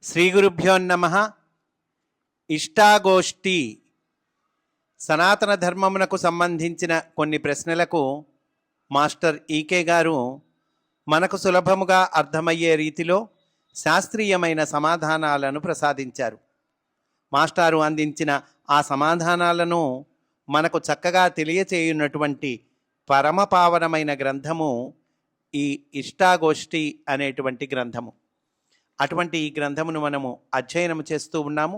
శ్రీ గురుభ్యో నమః. ఇష్టాగోష్ఠి సనాతన ధర్మమునకు సంబంధించిన కొన్ని ప్రశ్నలకు మాస్టర్ ఈకే గారు మనకు సులభముగా అర్థమయ్యే రీతిలో శాస్త్రీయమైన సమాధానాలను ప్రసాదించారు. మాస్టారు అందించిన ఆ సమాధానాలను మనకు చక్కగా తెలియచేయున్నటువంటి పరమపావనమైన గ్రంథము ఈ ఇష్టాగోష్ఠి అనేటువంటి గ్రంథము. అటువంటి ఈ గ్రంథమును మనము అధ్యయనం చేస్తూ ఉన్నాము.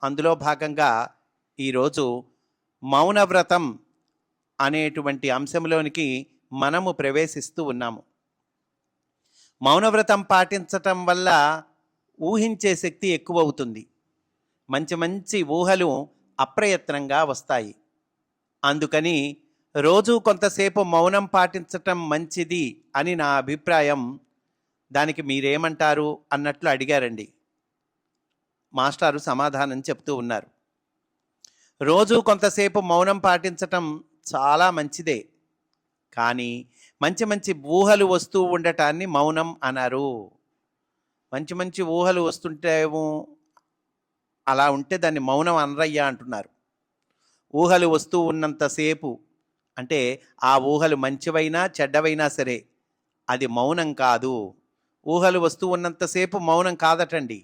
అందులో భాగంగా ఈరోజు మౌనవ్రతం అనేటువంటి అంశంలోనికి మనము ప్రవేశిస్తూ ఉన్నాము. మౌనవ్రతం పాటించటం వల్ల ఊహించే శక్తి ఎక్కువ అవుతుంది. మంచి మంచి ఊహలు అప్రయత్నంగా వస్తాయి. అందుకని రోజు కొంతసేపు మౌనం పాటించటం మంచిది అని నా అభిప్రాయం. దానికి మీరేమంటారు అన్నట్లు అడిగారండి. మాస్టారు సమాధానం చెప్తూ ఉన్నారు. రోజు కొంతసేపు మౌనం పాటించటం చాలా మంచిదే, కానీ మంచి మంచి ఊహలు వస్తూ ఉండటాన్ని మౌనం అన్నారు. మంచి మంచి ఊహలు వస్తుంటేమో అలా ఉంటే దాన్ని మౌనం అనరయ్యా అంటున్నారు. ఊహలు వస్తూ ఉన్నంతసేపు అంటే ఆ ఊహలు మంచివైనా చెడ్డవైనా సరే అది మౌనం కాదు. ఊహలు వస్తూ ఉన్నంతసేపు మౌనం కాదటండి.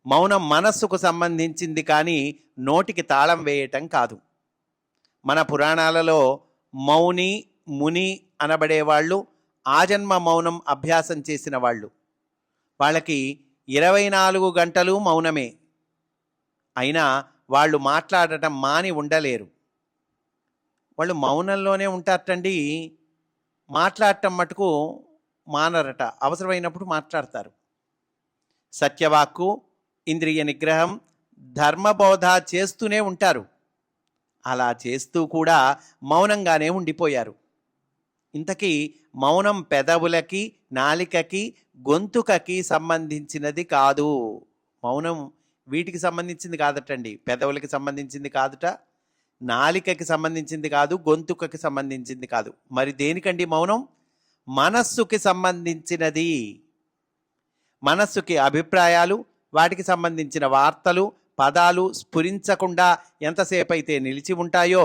మౌనం మనస్సుకు సంబంధించింది, కానీ నోటికి తాళం వేయటం కాదు. మన పురాణాలలో మౌని ముని అనబడేవాళ్ళు ఆజన్మ మౌనం అభ్యాసం చేసిన వాళ్ళు. వాళ్ళకి 24 గంటలు మౌనమే. అయినా వాళ్ళు మాట్లాడటం మాని ఉండలేరు. వాళ్ళు మౌనంలోనే ఉంటారటండి. మాట్లాడటం మటుకు మానరట. అవసరమైనప్పుడు మాట్లాడతారు. సత్యవాక్కు, ఇంద్రియ నిగ్రహం, ధర్మబోధ చేస్తూనే ఉంటారు. అలా చేస్తూ కూడా మౌనంగానే ఉండిపోయారు. ఇంతకీ మౌనం పెదవులకి, నాలికకి, గొంతుకకి సంబంధించినది కాదు. మౌనం వీటికి సంబంధించింది కాదటండి. పెదవులకి సంబంధించింది కాదుట, నాలికకి సంబంధించింది కాదు, గొంతుకకి సంబంధించింది కాదు. మరి దేనికండి మౌనం? మనస్సుకి సంబంధించినది. మనస్సుకి అభిప్రాయాలు, వాటికి సంబంధించిన వార్తలు, పదాలు స్ఫురించకుండా ఎంతసేపు అయితే నిలిచి ఉంటాయో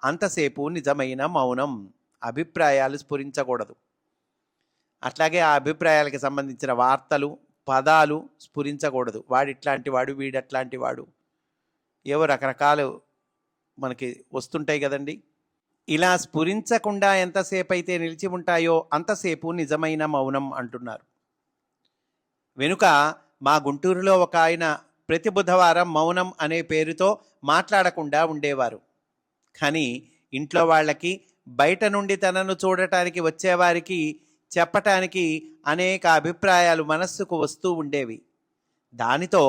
అంతసేపు నిజమైన మౌనం. అభిప్రాయాలు స్ఫురించకూడదు. అట్లాగే ఆ అభిప్రాయాలకి సంబంధించిన వార్తలు, పదాలు స్ఫురించకూడదు. వాడిట్లాంటి వాడు, వీడట్లాంటి వాడు, ఏవో రకరకాలు మనకి వస్తుంటాయి కదండి. ఇలా స్ఫురించకుండా ఎంతసేపు అయితే నిలిచి ఉంటాయో అంతసేపు నిజమైన మౌనం అంటున్నారు. వెనుక మా గుంటూరులో ఒక ఆయన ప్రతి బుధవారం మౌనం అనే పేరుతో మాట్లాడకుండా ఉండేవారు. కానీ ఇంట్లో వాళ్ళకి, బయట నుండి తనను చూడటానికి వచ్చేవారికి చెప్పటానికి అనేక అభిప్రాయాలు మనస్సుకు వస్తూ ఉండేవి. దానితో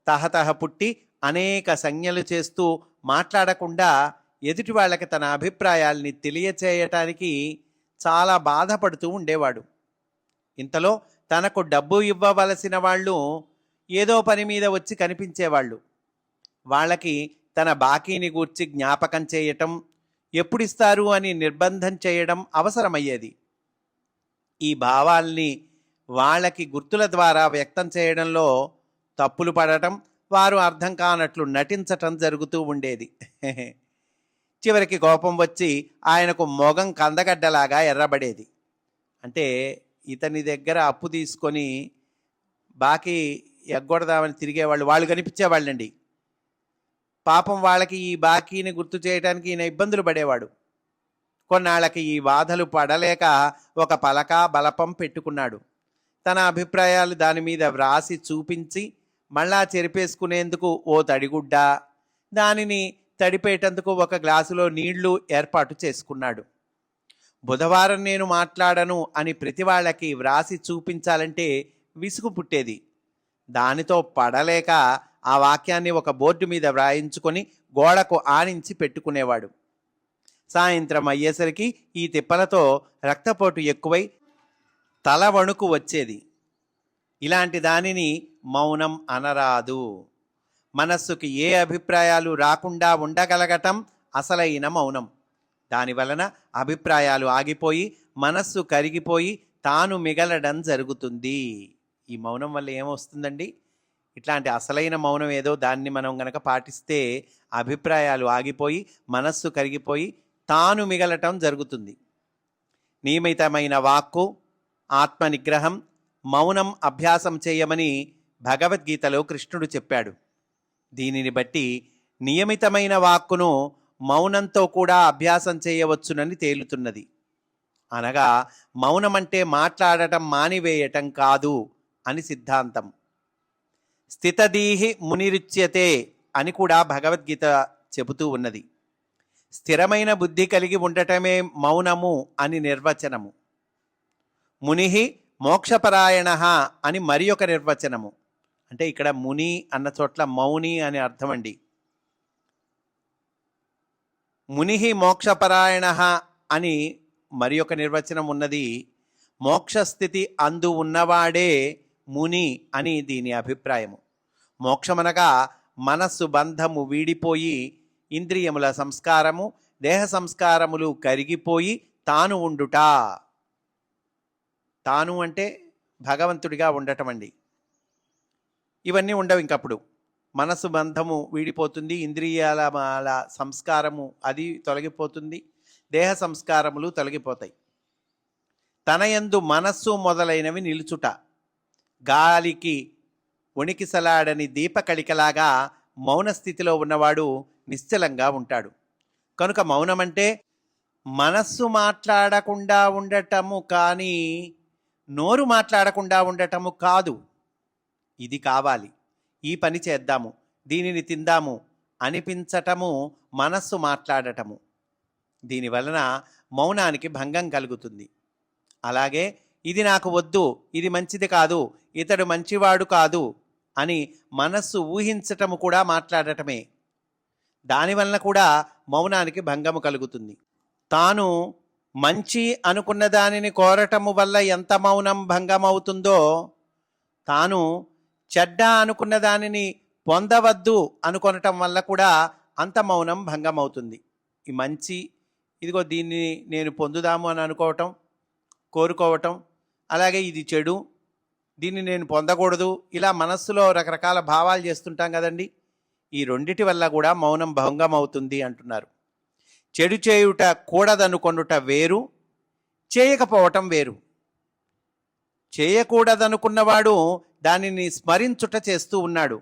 తహతహ పుట్టి అనేక సంజ్ఞలు చేస్తూ మాట్లాడకుండా ఎదుటి వాళ్ళకి తన అభిప్రాయాల్ని తెలియచేయటానికి చాలా బాధపడుతూ ఉండేవాడు. ఇంతలో తనకు డబ్బు ఇవ్వవలసిన వాళ్ళు ఏదో పని మీద వచ్చి కనిపించేవాళ్ళు. వాళ్ళకి తన బాకీని గూర్చి జ్ఞాపకం చేయటం, ఎప్పుడిస్తారు అని నిర్బంధం చేయడం అవసరమయ్యేది. ఈ భావాల్ని వాళ్ళకి గుర్తుల ద్వారా వ్యక్తం చేయడంలో తప్పులు పడటం, వారు అర్థం కానట్లు నటించటం జరుగుతూ ఉండేది. చివరికి కోపం వచ్చి ఆయనకు మొగం కందగడ్డలాగా ఎర్రబడేది. అంటే ఇతని దగ్గర అప్పు తీసుకొని బాకీ ఎగ్గొడదామని తిరిగేవాళ్ళు, వాళ్ళు కనిపించేవాళ్ళండి. పాపం వాళ్ళకి ఈ బాకీని గుర్తు చేయడానికి ఈయన ఇబ్బందులు పడేవాడు. కొన్నాళ్ళకి ఈ బాధలు పడలేక ఒక పలక బలపం పెట్టుకున్నాడు. తన అభిప్రాయాలు దాని మీద వ్రాసి చూపించి మళ్ళా చెరిపేసుకునేందుకు ఓ తడిగుడ్డ, దానిని తడిపేటందుకు ఒక గ్లాసులో నీళ్లు ఏర్పాటు చేసుకున్నాడు. బుధవారం నేను మాట్లాడను అని ప్రతి వాళ్ళకి వ్రాసి చూపించాలంటే విసుగు పుట్టేది. దానితో పడలేక ఆ వాక్యాన్ని ఒక బోర్డు మీద వ్రాయించుకొని గోడకు ఆనించి పెట్టుకునేవాడు. సాయంత్రం అయ్యేసరికి ఈ తిప్పలతో రక్తపోటు ఎక్కువై తల వణుకు వచ్చేది. ఇలాంటి దానిని మౌనం అనరాదు. మనస్సుకి ఏ అభిప్రాయాలు రాకుండా ఉండగలగటం అసలైన మౌనం. దానివలన అభిప్రాయాలు ఆగిపోయి మనస్సు కరిగిపోయి తాను మిగలడం జరుగుతుంది. ఈ మౌనం వల్ల ఏమొస్తుందండి? ఇట్లాంటి అసలైన మౌనం ఏదో దాన్ని మనం గనక పాటిస్తే అభిప్రాయాలు ఆగిపోయి మనస్సు కరిగిపోయి తాను మిగలటం జరుగుతుంది. నియమితమైన వాక్కు, ఆత్మ నిగ్రహం, మౌనం అభ్యాసం చేయమని భగవద్గీతలో కృష్ణుడు చెప్పాడు. దీనిని బట్టి నియమితమైన వాక్కును మౌనంతో కూడా అభ్యాసం చేయవచ్చునని తేలుతున్నది. అనగా మౌనమంటే మాట్లాడటం మానివేయటం కాదు అని సిద్ధాంతం. స్థితదీహి మునిరుచ్యతే అని కూడా భగవద్గీత చెబుతూ ఉన్నది. స్థిరమైన బుద్ధి కలిగి ఉండటమే మౌనము అని నిర్వచనము. మునిహి మోక్షపరాయణ అని మరి ఒక నిర్వచనము. అంటే ఇక్కడ ముని అన్న చోట్ల మౌని అని అర్థం అండి. మునిహి మోక్షపరాయణ అని మరి ఒక నిర్వచనం ఉన్నది. మోక్షస్థితి అందు ఉన్నవాడే ముని అని దీని అభిప్రాయము. మోక్షమనగా మనస్సు బంధము వీడిపోయి ఇంద్రియముల సంస్కారము, దేహ సంస్కారములు కరిగిపోయి తాను ఉండుట. తాను అంటే భగవంతుడిగా ఉండటం అండి. ఇవన్నీ ఉండవు ఇంకప్పుడు. మనసు బంధము వీడిపోతుంది, ఇంద్రియాల సంస్కారము అది తొలగిపోతుంది, దేహ సంస్కారములు తొలగిపోతాయి. తనయందు మనస్సు మొదలైనవి నిలుచుట. గాలికి వణికిసలాడని దీపకళికలాగా మౌన స్థితిలో ఉన్నవాడు నిశ్చలంగా ఉంటాడు. కనుక మౌనమంటే మనస్సు మాట్లాడకుండా ఉండటము కానీ నోరు మాట్లాడకుండా ఉండటము కాదు. ఇది కావాలి, ఈ పని చేద్దాము, దీనిని తిందాము అనిపించటము మనస్సు మాట్లాడటము. దీనివలన మౌనానికి భంగం కలుగుతుంది. అలాగే ఇది నాకు వద్దు, ఇది మంచిది కాదు, ఇతడు మంచివాడు కాదు అని మనస్సు ఊహించటము కూడా మాట్లాడటమే. దానివలన కూడా మౌనానికి భంగము కలుగుతుంది. తాను మంచి అనుకున్న దానిని కోరటము వల్ల ఎంత మౌనం భంగమవుతుందో, తాను చెడ్డ అనుకున్న దానిని పొందవద్దు అనుకొనటం వల్ల కూడా అంత మౌనం భంగమవుతుంది. ఈ మంచి, ఇదిగో దీన్ని నేను పొందుదాము అని అనుకోవటం, కోరుకోవటం, అలాగే ఇది చెడు, దీన్ని నేను పొందకూడదు, ఇలా మనస్సులో రకరకాల భావాలు చేస్తుంటాం కదండి. ఈ రెండిటి వల్ల కూడా మౌనం భంగం అవుతుంది అంటున్నారు. చెడు చేయుట కూడదనుకొనుట వేరు, చేయకపోవటం వేరు. చేయకూడదనుకున్నవాడు దానిని స్మరించుట చేస్తూ ఉన్నాడు.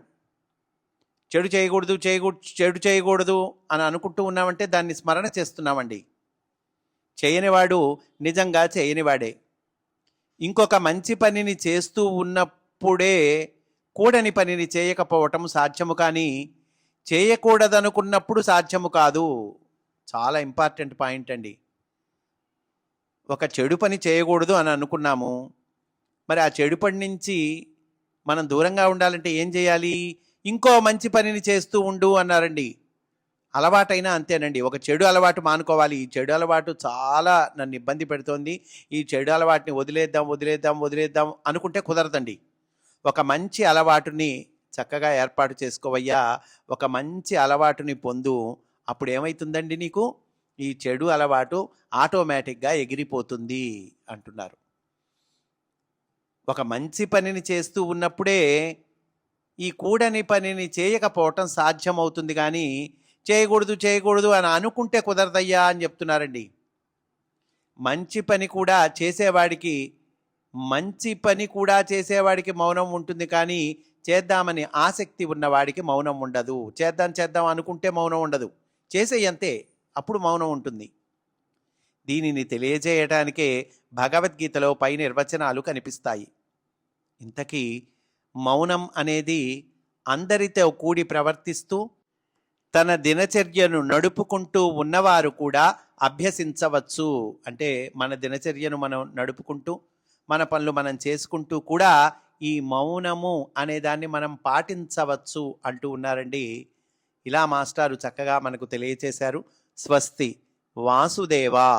చెడు చేయకూడదు అని అనుకుంటూ ఉన్నామంటే దాన్ని స్మరణ చేస్తున్నామండి. చేయనివాడు నిజంగా చేయనివాడే. ఇంకొక మంచి పనిని చేస్తూ ఉన్నప్పుడే కూడని పనిని చేయకపోవటం సాధ్యము, కానీ చేయకూడదనుకున్నప్పుడు సాధ్యము కాదు. చాలా ఇంపార్టెంట్ పాయింట్ అండి. ఒక చెడు పని చేయకూడదు అని అనుకున్నాము, మరి ఆ చెడు పని నుంచి మనం దూరంగా ఉండాలంటే ఏం చేయాలి? ఇంకో మంచి పనిని చేస్తూ ఉండు అన్నారండి. అలవాటైనా అంతేనండి. ఒక చెడు అలవాటు మానుకోవాలి. ఈ చెడు అలవాటు చాలా నన్ను ఇబ్బంది పెడుతోంది, ఈ చెడు అలవాటుని వదిలేద్దాం అనుకుంటే కుదరదండి. ఒక మంచి అలవాటుని చక్కగా ఏర్పాటు చేసుకోవయ్యా, ఒక మంచి అలవాటుని పొందు. అప్పుడు ఏమవుతుందండి, నీకు ఈ చెడు అలవాటు ఆటోమేటిక్గా ఎగిరిపోతుంది అంటున్నారు. ఒక మంచి పనిని చేస్తూ ఉన్నప్పుడే ఈ కూడని పనిని చేయకపోవటం సాధ్యమవుతుంది, కానీ చేయకూడదు అని అనుకుంటే కుదరదయ్యా అని చెప్తున్నారండి. మంచి పని కూడా చేసేవాడికి మౌనం ఉంటుంది, కానీ చేద్దామని ఆసక్తి ఉన్నవాడికి మౌనం ఉండదు. చేద్దాం అనుకుంటే మౌనం ఉండదు, చేసేయంతే, అప్పుడు మౌనం ఉంటుంది. దీనిని తెలియజేయటానికే భగవద్గీతలో పై నిర్వచనాలు కనిపిస్తాయి. ఇంతకీ మౌనం అనేది అందరితో కూడి ప్రవర్తిస్తూ తన దినచర్యను నడుపుకుంటూ ఉన్నవారు కూడా అభ్యసించవచ్చు. అంటే మన దినచర్యను మనం నడుపుకుంటూ మన పనులు మనం చేసుకుంటూ కూడా ఈ మౌనము అనేదాన్ని మనం పాటించవచ్చు అంటూ ఉన్నారండి. ఇలా మాస్టారు చక్కగా మనకు తెలియచేశారు. స్వస్తి వాసుదేవా.